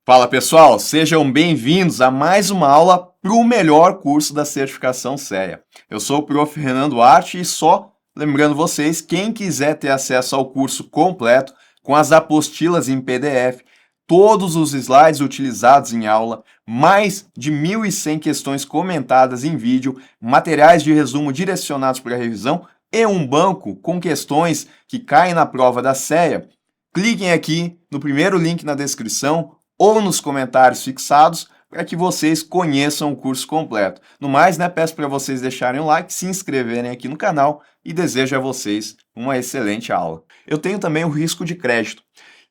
Fala pessoal, sejam bem-vindos a mais uma aula para o melhor curso da certificação CEA. Eu sou o Prof. Renan Duarte e só lembrando vocês, quem quiser ter acesso ao curso completo, com as apostilas em PDF, todos os slides utilizados em aula, mais de 1.100 questões comentadas em vídeo, materiais de resumo direcionados para a revisão e um banco com questões que caem na prova da CEA, cliquem aqui no primeiro link na descrição ou nos comentários fixados para que vocês conheçam o curso completo. No mais, peço para vocês deixarem o like, se inscreverem aqui no canal e desejo a vocês uma excelente aula. Eu tenho também o risco de crédito,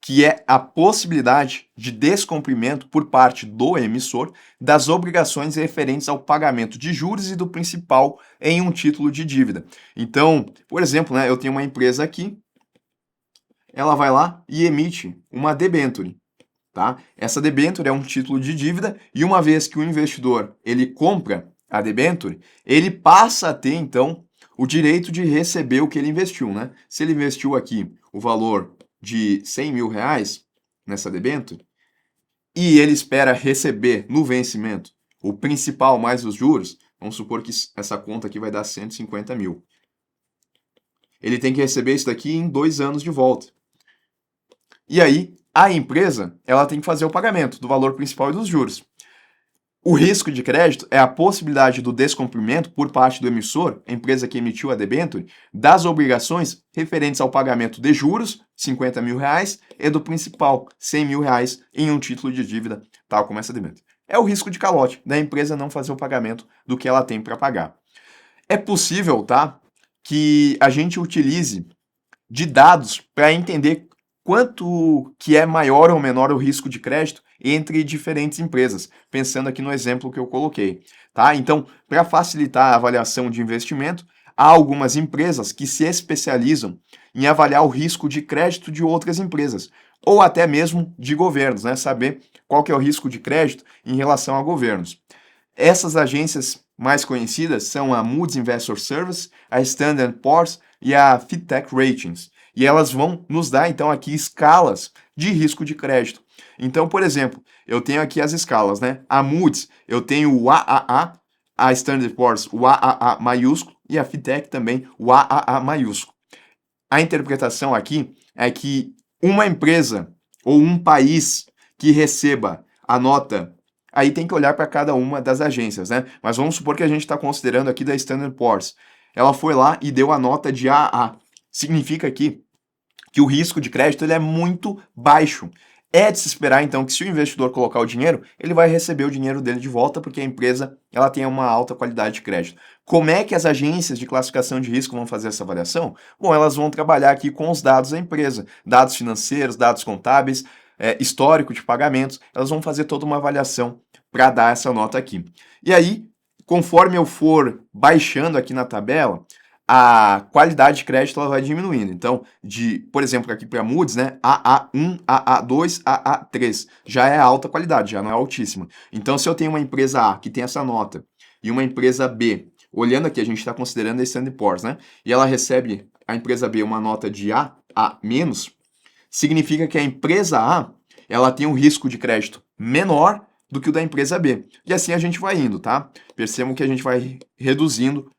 que é a possibilidade de descumprimento por parte do emissor das obrigações referentes ao pagamento de juros e do principal em um título de dívida. Então, por exemplo, eu tenho uma empresa aqui, ela vai lá e emite uma debênture. Tá? Essa debênture é um título de dívida e uma vez que o investidor ele compra a debênture, ele passa a ter, então, o direito de receber o que ele investiu. Se ele investiu aqui o valor de 100 mil reais nessa debênture e ele espera receber no vencimento o principal mais os juros, vamos supor que essa conta aqui vai dar 150 mil. Ele tem que receber isso daqui em 2 anos de volta. E aí, a empresa ela tem que fazer o pagamento do valor principal e dos juros. O risco de crédito é a possibilidade do descumprimento por parte do emissor, a empresa que emitiu a debênture, das obrigações referentes ao pagamento de juros, 50 mil reais, e do principal, 100 mil reais, em um título de dívida, tal como essa debênture. É o risco de calote, da empresa não fazer o pagamento do que ela tem para pagar. É possível, que a gente utilize de dados para entender quanto que é maior ou menor o risco de crédito entre diferentes empresas, pensando aqui no exemplo que eu coloquei, tá? Então, para facilitar a avaliação de investimento, há algumas empresas que se especializam em avaliar o risco de crédito de outras empresas, ou até mesmo de governos, saber qual que é o risco de crédito em relação a governos. Essas agências mais conhecidas são a Moody's Investor Service, a Standard Poor's e a Fitech Ratings. E elas vão nos dar, então, aqui escalas de risco de crédito. Então, por exemplo, eu tenho aqui as escalas, A Moody's, eu tenho o AAA, a Standard Poor's, o AAA maiúsculo, e a Fitech também, o AAA maiúsculo. A interpretação aqui é que uma empresa ou um país que receba a nota, aí tem que olhar para cada uma das agências, Mas vamos supor que a gente está considerando aqui da Standard Poor's. Ela foi lá e deu a nota de AA. Significa aqui que o risco de crédito ele é muito baixo. É de se esperar, então, que se o investidor colocar o dinheiro, ele vai receber o dinheiro dele de volta, porque a empresa ela tem uma alta qualidade de crédito. Como é que as agências de classificação de risco vão fazer essa avaliação? Bom, elas vão trabalhar aqui com os dados da empresa, dados financeiros, dados contábeis, histórico de pagamentos, elas vão fazer toda uma avaliação para dar essa nota aqui. E aí, conforme eu for baixando aqui na tabela, a qualidade de crédito ela vai diminuindo. Então, por exemplo, aqui para Moody's, AA1, AA2, AA3, já é alta qualidade, já não é altíssima. Então, se eu tenho uma empresa A que tem essa nota e uma empresa B, olhando aqui, a gente está considerando a Standard Poor's, e ela recebe, a empresa B, uma nota de A menos, significa que a empresa A ela tem um risco de crédito menor do que o da empresa B. E assim a gente vai indo, tá? Percebam que a gente vai reduzindo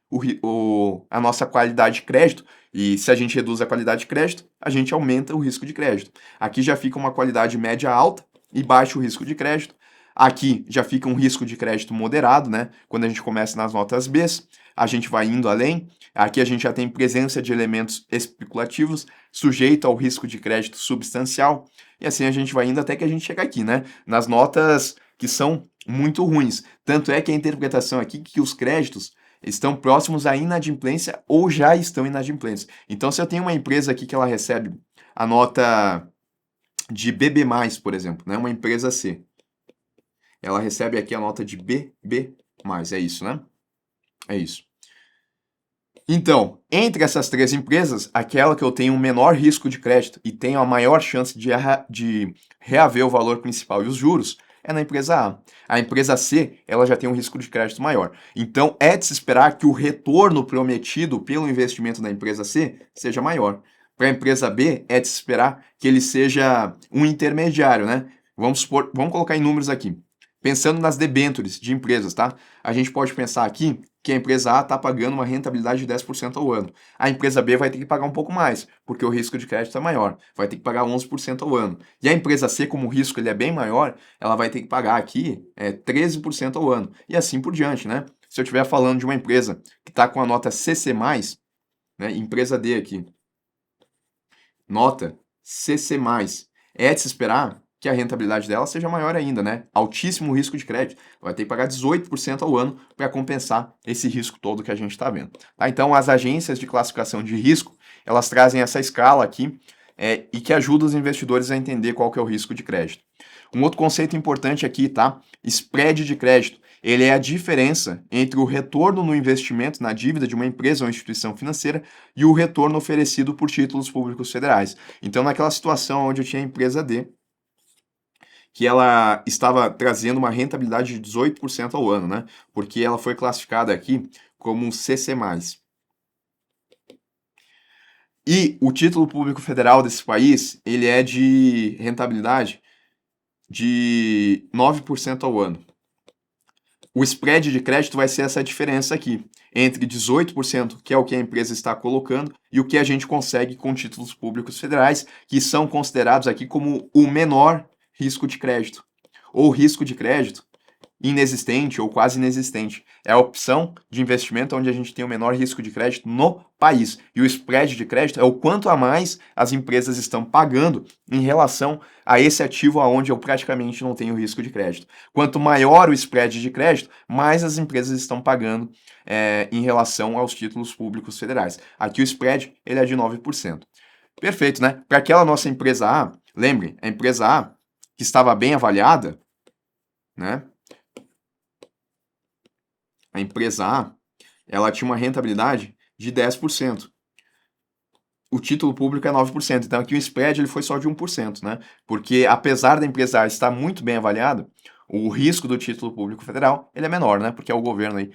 a nossa qualidade de crédito, e se a gente reduz a qualidade de crédito, a gente aumenta o risco de crédito. Aqui já fica uma qualidade média alta e baixo risco de crédito. Aqui já fica um risco de crédito moderado, Quando a gente começa nas notas B, a gente vai indo além. Aqui a gente já tem presença de elementos especulativos, sujeito ao risco de crédito substancial, e assim a gente vai indo até que a gente chega aqui, Nas notas que são muito ruins. Tanto é que a interpretação aqui que os créditos estão próximos à inadimplência ou já estão inadimplentes. Então, se eu tenho uma empresa aqui que ela recebe a nota de BB+, por exemplo, uma empresa C, ela recebe aqui a nota de BB+, é isso, É isso. Então, entre essas três empresas, aquela que eu tenho o menor risco de crédito e tenho a maior chance de reaver o valor principal e os juros, é na empresa A. A empresa C, ela já tem um risco de crédito maior. Então, é de se esperar que o retorno prometido pelo investimento da empresa C seja maior. Para a empresa B, é de se esperar que ele seja um intermediário, Vamos supor, vamos colocar em números aqui. Pensando nas debêntures de empresas, tá? A gente pode pensar aqui que a empresa A está pagando uma rentabilidade de 10% ao ano. A empresa B vai ter que pagar um pouco mais, porque o risco de crédito é maior, vai ter que pagar 11% ao ano. E a empresa C, como o risco ele é bem maior, ela vai ter que pagar aqui 13% ao ano. E assim por diante, né? Se eu estiver falando de uma empresa que está com a nota CC+, né, empresa D aqui, nota CC+, é de se esperar que a rentabilidade dela seja maior ainda, né? Altíssimo risco de crédito. Vai ter que pagar 18% ao ano para compensar esse risco todo que a gente está vendo. Tá? Então, as agências de classificação de risco, elas trazem essa escala aqui e que ajuda os investidores a entender qual que é o risco de crédito. Um outro conceito importante aqui, tá? Spread de crédito. Ele é a diferença entre o retorno no investimento na dívida de uma empresa ou instituição financeira e o retorno oferecido por títulos públicos federais. Então, naquela situação onde eu tinha a empresa D, que ela estava trazendo uma rentabilidade de 18% ao ano, né? Porque ela foi classificada aqui como um CC+. E o título público federal desse país, ele é de rentabilidade de 9% ao ano. O spread de crédito vai ser essa diferença aqui, entre 18%, que é o que a empresa está colocando, e o que a gente consegue com títulos públicos federais, que são considerados aqui como o menor risco de crédito, ou risco de crédito inexistente ou quase inexistente. É a opção de investimento onde a gente tem o menor risco de crédito no país. E o spread de crédito é o quanto a mais as empresas estão pagando em relação a esse ativo onde eu praticamente não tenho risco de crédito. Quanto maior o spread de crédito, mais as empresas estão pagando em relação aos títulos públicos federais. Aqui o spread ele é de 9%. Perfeito, né? Para aquela nossa empresa A, lembre, a empresa A que estava bem avaliada, né? A empresa A, ela tinha uma rentabilidade de 10%. O título público é 9%. Então aqui o spread ele foi só de 1%, né? Porque apesar da empresa A estar muito bem avaliada, o risco do título público federal ele é menor, né? Porque é o governo aí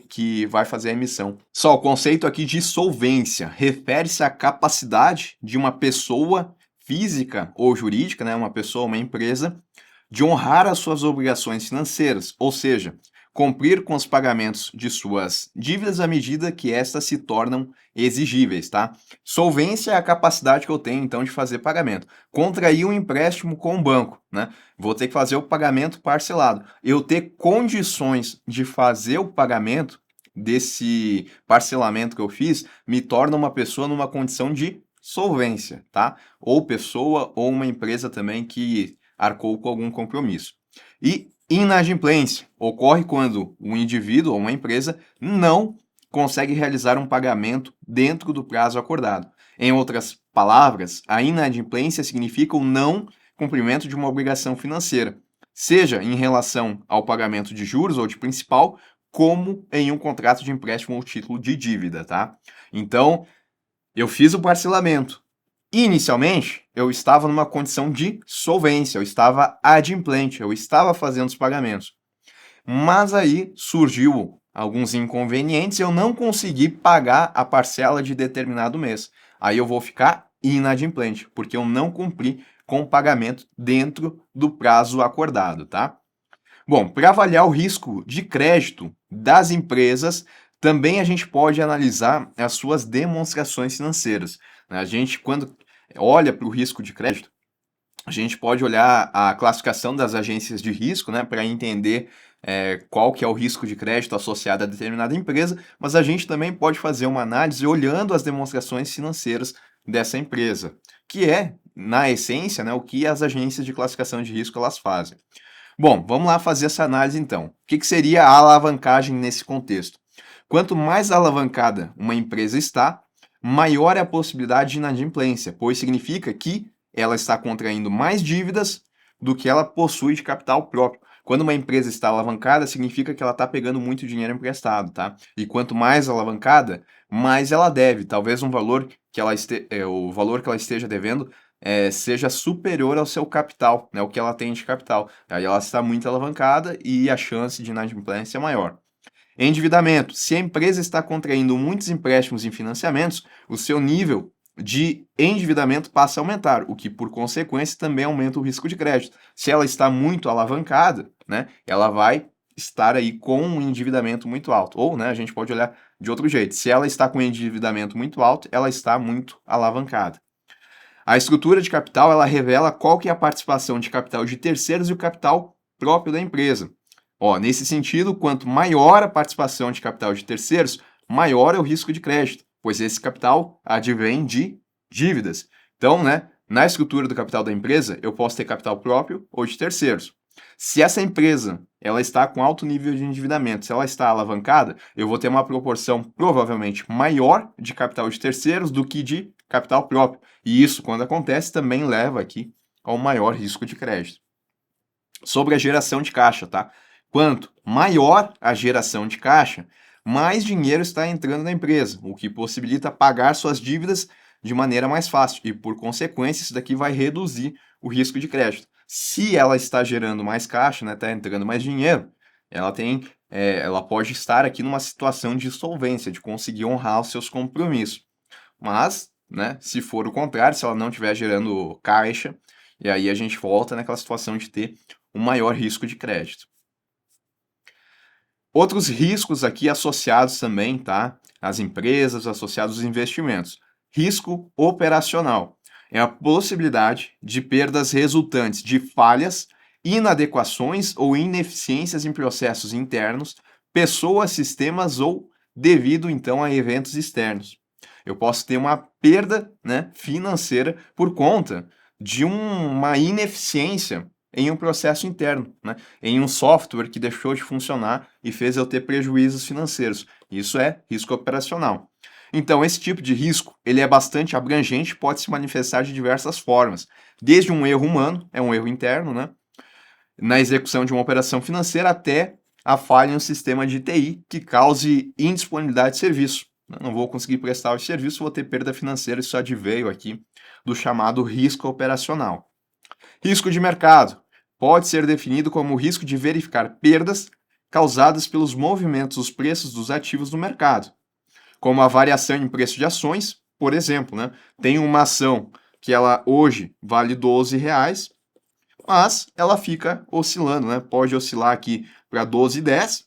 que vai fazer a emissão. Só o conceito aqui de solvência refere-se à capacidade de uma pessoa física ou jurídica, né? Uma pessoa, uma empresa, de honrar as suas obrigações financeiras, ou seja, cumprir com os pagamentos de suas dívidas à medida que estas se tornam exigíveis, tá? Solvência é a capacidade que eu tenho, então, de fazer pagamento. Contrair um empréstimo com o banco, né? Vou ter que fazer o pagamento parcelado. Eu ter condições de fazer o pagamento desse parcelamento que eu fiz me torna uma pessoa numa condição de solvência, tá? Ou pessoa ou uma empresa também que arcou com algum compromisso. E inadimplência ocorre quando um indivíduo ou uma empresa não consegue realizar um pagamento dentro do prazo acordado. Em outras palavras, a inadimplência significa o não cumprimento de uma obrigação financeira, seja em relação ao pagamento de juros ou de principal, como em um contrato de empréstimo ou título de dívida, tá? Então, eu fiz o parcelamento. Inicialmente, eu estava numa condição de solvência, eu estava adimplente, eu estava fazendo os pagamentos. Mas aí surgiu alguns inconvenientes e eu não consegui pagar a parcela de determinado mês. Aí eu vou ficar inadimplente, porque eu não cumpri com o pagamento dentro do prazo acordado, tá? Bom, para avaliar o risco de crédito das empresas, também a gente pode analisar as suas demonstrações financeiras. A gente, quando olha para o risco de crédito, a gente pode olhar a classificação das agências de risco, né, para entender qual que é o risco de crédito associado a determinada empresa, mas a gente também pode fazer uma análise olhando as demonstrações financeiras dessa empresa, que é, na essência, né, o que as agências de classificação de risco elas fazem. Bom, vamos lá fazer essa análise então. O que seria a alavancagem nesse contexto? Quanto mais alavancada uma empresa está, maior é a possibilidade de inadimplência, pois significa que ela está contraindo mais dívidas do que ela possui de capital próprio. Quando uma empresa está alavancada, significa que ela está pegando muito dinheiro emprestado, tá? E quanto mais alavancada, mais ela deve. Talvez o valor que ela esteja devendo seja superior ao seu capital, né, o que ela tem de capital. Aí ela está muito alavancada e a chance de inadimplência é maior. Endividamento. Se a empresa está contraindo muitos empréstimos e financiamentos, o seu nível de endividamento passa a aumentar, o que por consequência também aumenta o risco de crédito. Se ela está muito alavancada, né, ela vai estar aí com um endividamento muito alto. Ou, né, a gente pode olhar de outro jeito. Se ela está com um endividamento muito alto, ela está muito alavancada. A estrutura de capital, ela revela qual que é a participação de capital de terceiros e o capital próprio da empresa. Ó, nesse sentido, quanto maior a participação de capital de terceiros, maior é o risco de crédito, pois esse capital advém de dívidas. Então, né, na estrutura do capital da empresa, eu posso ter capital próprio ou de terceiros. Se essa empresa ela está com alto nível de endividamento, se ela está alavancada, eu vou ter uma proporção provavelmente maior de capital de terceiros do que de capital próprio. E isso, quando acontece, também leva aqui ao maior risco de crédito. Sobre a geração de caixa, tá? Quanto maior a geração de caixa, mais dinheiro está entrando na empresa, o que possibilita pagar suas dívidas de maneira mais fácil e, por consequência, isso daqui vai reduzir o risco de crédito. Se ela está gerando mais caixa, né, está entrando mais dinheiro, ela pode estar aqui numa situação de solvência, de conseguir honrar os seus compromissos. Mas, né, se for o contrário, se ela não estiver gerando caixa, e aí a gente volta naquela situação de ter um maior risco de crédito. Outros riscos aqui associados também, tá? Às empresas, associados aos investimentos. Risco operacional é a possibilidade de perdas resultantes de falhas, inadequações ou ineficiências em processos internos, pessoas, sistemas ou devido então a eventos externos. Eu posso ter uma perda, né, financeira por conta de uma ineficiência em um processo interno, né? Em um software que deixou de funcionar e fez eu ter prejuízos financeiros. Isso é risco operacional. Então, esse tipo de risco, ele é bastante abrangente, pode se manifestar de diversas formas. Desde um erro humano, é um erro interno, né? Na execução de uma operação financeira, até a falha em um sistema de TI que cause indisponibilidade de serviço. Não vou conseguir prestar o serviço, vou ter perda financeira, isso adveio aqui do chamado risco operacional. Risco de mercado pode ser definido como o risco de verificar perdas causadas pelos movimentos dos preços dos ativos no mercado, como a variação em preço de ações, por exemplo, né? Tem uma ação que ela hoje vale R$ 12, mas ela fica oscilando, né? Pode oscilar aqui para 12,10,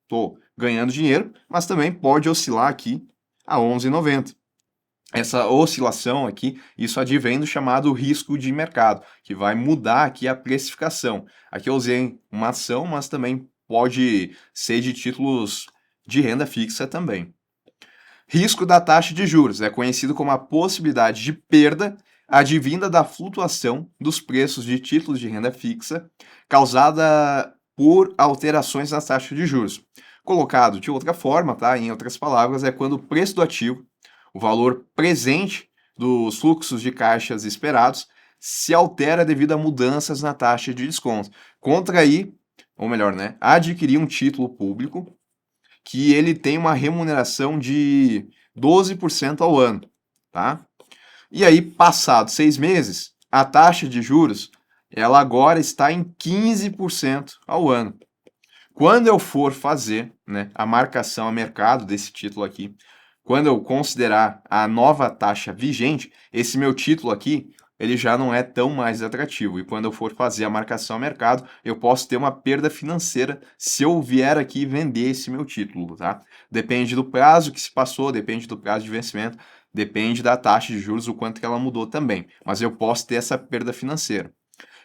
estou ganhando dinheiro, mas também pode oscilar aqui a 11,90. Essa oscilação aqui, isso advém do chamado risco de mercado, que vai mudar aqui a precificação. Aqui eu usei uma ação, mas também pode ser de títulos de renda fixa também. Risco da taxa de juros é conhecido como a possibilidade de perda advinda da flutuação dos preços de títulos de renda fixa causada por alterações nas taxas de juros. Colocado de outra forma, tá? Em outras palavras, é quando o preço do ativo, o valor presente dos fluxos de caixas esperados, se altera devido a mudanças na taxa de desconto. Contrair, ou melhor, né, adquirir um título público que ele tem uma remuneração de 12% ao ano, tá? E aí, passados 6 meses, a taxa de juros, ela agora está em 15% ao ano. Quando eu for fazer, né, a marcação a mercado desse título aqui, quando eu considerar a nova taxa vigente, esse meu título aqui, ele já não é tão mais atrativo. E quando eu for fazer a marcação a mercado, eu posso ter uma perda financeira se eu vier aqui vender esse meu título, tá? Depende do prazo que se passou, depende do prazo de vencimento, depende da taxa de juros, o quanto que ela mudou também. Mas eu posso ter essa perda financeira.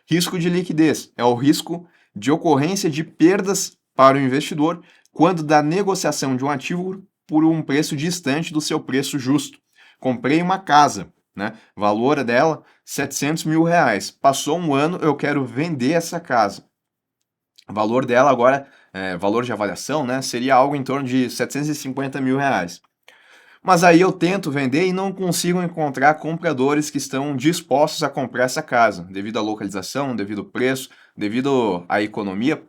Risco de liquidez é o risco de ocorrência de perdas para o investidor quando da negociação de um ativo por um preço distante do seu preço justo. Comprei uma casa, né? Valor dela R$ 700 mil. Passou um ano, eu quero vender essa casa. O valor dela agora, valor de avaliação, né? Seria algo em torno de R$ 750 mil. Mas aí eu tento vender e não consigo encontrar compradores que estão dispostos a comprar essa casa, devido à localização, devido ao preço, devido à economia,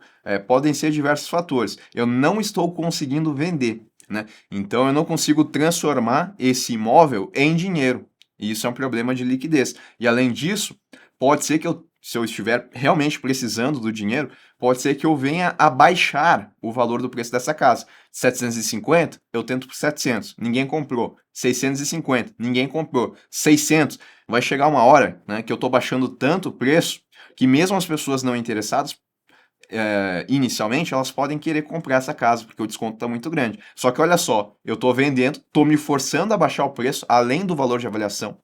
podem ser diversos fatores. Eu não estou conseguindo vender, né? Então eu não consigo transformar esse imóvel em dinheiro. E isso é um problema de liquidez. E além disso, pode ser que eu se eu estiver realmente precisando do dinheiro, pode ser que eu venha a baixar o valor do preço dessa casa. 750, eu tento por 700, ninguém comprou. 650, ninguém comprou. 600, vai chegar uma hora, né, que eu estou baixando tanto o preço que mesmo as pessoas não interessadas, inicialmente, elas podem querer comprar essa casa, porque o desconto está muito grande. Só que olha só, eu estou vendendo, estou me forçando a baixar o preço, além do valor de avaliação,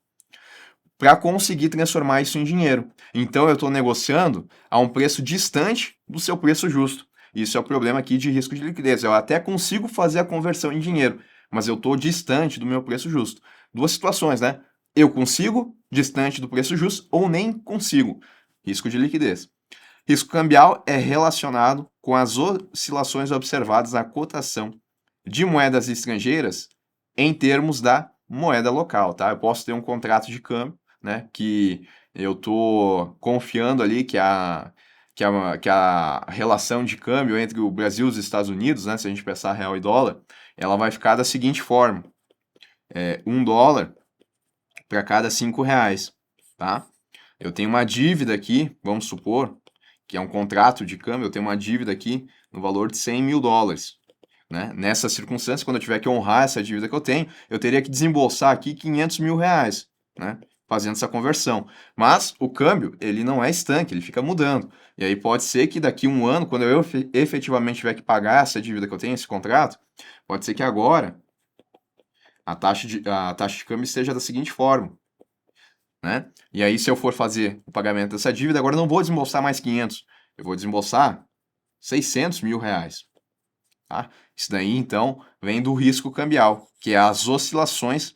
para conseguir transformar isso em dinheiro. Então eu estou negociando a um preço distante do seu preço justo. Isso é o problema aqui de risco de liquidez. Eu até consigo fazer a conversão em dinheiro, mas eu estou distante do meu preço justo. Duas situações, né? Eu consigo distante do preço justo ou nem consigo. Risco de liquidez. Risco cambial é relacionado com as oscilações observadas na cotação de moedas estrangeiras em termos da moeda local, tá? Eu posso ter um contrato de câmbio, né, que eu estou confiando ali que a relação de câmbio entre o Brasil e os Estados Unidos, né, se a gente pensar real e dólar, ela vai ficar da seguinte forma: $1 para cada R$ 5, tá? Eu tenho uma dívida aqui, vamos supor, que é um contrato de câmbio, eu tenho uma dívida aqui no valor de $100 mil. Né? Nessa circunstância, quando eu tiver que honrar essa dívida que eu teria que desembolsar aqui R$ 500 mil, né? Fazendo essa conversão. Mas o câmbio, ele não é estanque, ele fica mudando. E aí pode ser que daqui a um ano, quando eu efetivamente tiver que pagar essa dívida que eu tenho, esse contrato, pode ser que agora a taxa de câmbio esteja da seguinte forma, né? E aí, se eu for fazer o pagamento dessa dívida, agora eu não vou desembolsar mais 500, eu vou desembolsar R$ 600 mil. Tá? Isso daí, então, vem do risco cambial, que é as oscilações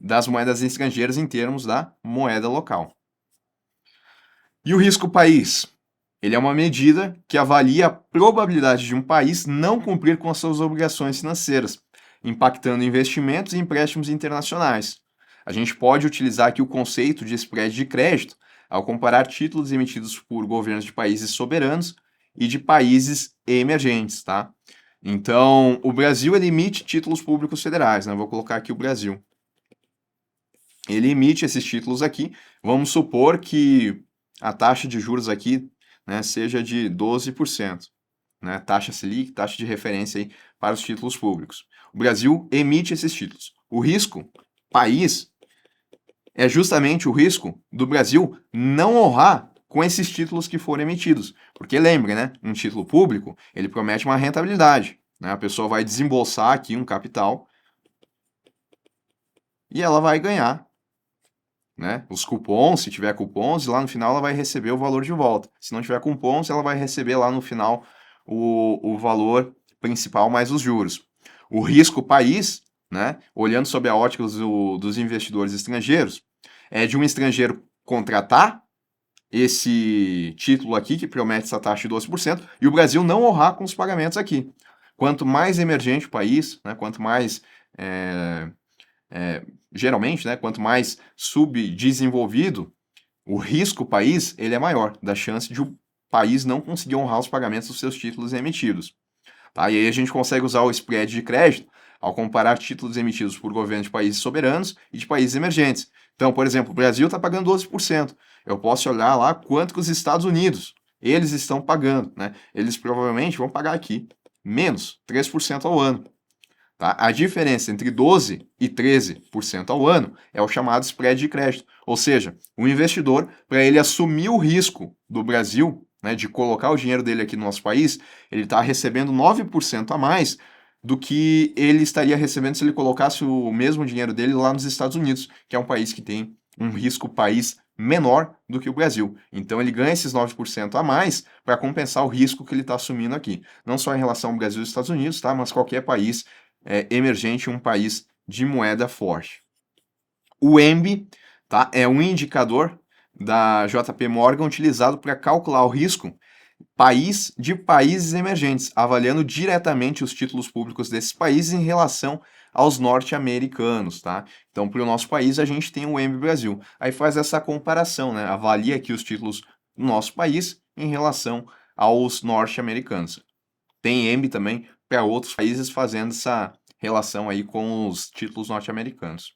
das moedas estrangeiras em termos da moeda local. E o risco país? Ele é uma medida que avalia a probabilidade de um país não cumprir com as suas obrigações financeiras, impactando investimentos e empréstimos internacionais. A gente pode utilizar aqui o conceito de spread de crédito ao comparar títulos emitidos por governos de países soberanos e de países emergentes, tá? Então, o Brasil ele emite títulos públicos federais, né? Vou colocar aqui o Brasil. Ele emite esses títulos aqui. Vamos supor que a taxa de juros aqui, né, seja de 12%, né? Taxa Selic, taxa de referência aí para os títulos públicos. O Brasil emite esses títulos. O risco país é justamente o risco do Brasil não honrar com esses títulos que forem emitidos. Porque lembre, né, um título público, ele promete uma rentabilidade, né? A pessoa vai desembolsar aqui um capital e ela vai ganhar, né, os cupons, se tiver cupons, e lá no final ela vai receber o valor de volta. Se não tiver cupons, ela vai receber lá no final o valor principal mais os juros. O risco país, né, olhando sob a ótica dos investidores estrangeiros, é de um estrangeiro contratar esse título aqui, que promete essa taxa de 12%, e o Brasil não honrar com os pagamentos aqui. Quanto mais emergente o país, né, quanto mais, geralmente, né, quanto mais subdesenvolvido, o risco país ele é maior, da chance de o país não conseguir honrar os pagamentos dos seus títulos emitidos. Tá? E aí a gente consegue usar o spread de crédito ao comparar títulos emitidos por governos de países soberanos e de países emergentes. Então, por exemplo, o Brasil está pagando 12%. Eu posso olhar lá quanto que os Estados Unidos eles estão pagando, né? Eles provavelmente vão pagar aqui menos 3% ao ano. Tá? A diferença entre 12% e 13% ao ano é o chamado spread de crédito. Ou seja, o investidor, para ele assumir o risco do Brasil, né, de colocar o dinheiro dele aqui no nosso país, ele está recebendo 9% a mais do que ele estaria recebendo se ele colocasse o mesmo dinheiro dele lá nos Estados Unidos, que é um país que tem um risco país menor do que o Brasil. Então ele ganha esses 9% a mais para compensar o risco que ele está assumindo aqui. Não só em relação ao Brasil e Estados Unidos, tá? Mas qualquer país emergente, um país de moeda forte. O EMB, tá, é um indicador da JP Morgan utilizado para calcular o risco país de países emergentes, avaliando diretamente os títulos públicos desses países em relação aos norte-americanos, tá? Então, para o nosso país, a gente tem o EMB Brasil. Aí faz essa comparação, né? Avalia aqui os títulos do nosso país em relação aos norte-americanos. Tem EMB também para outros países fazendo essa relação aí com os títulos norte-americanos.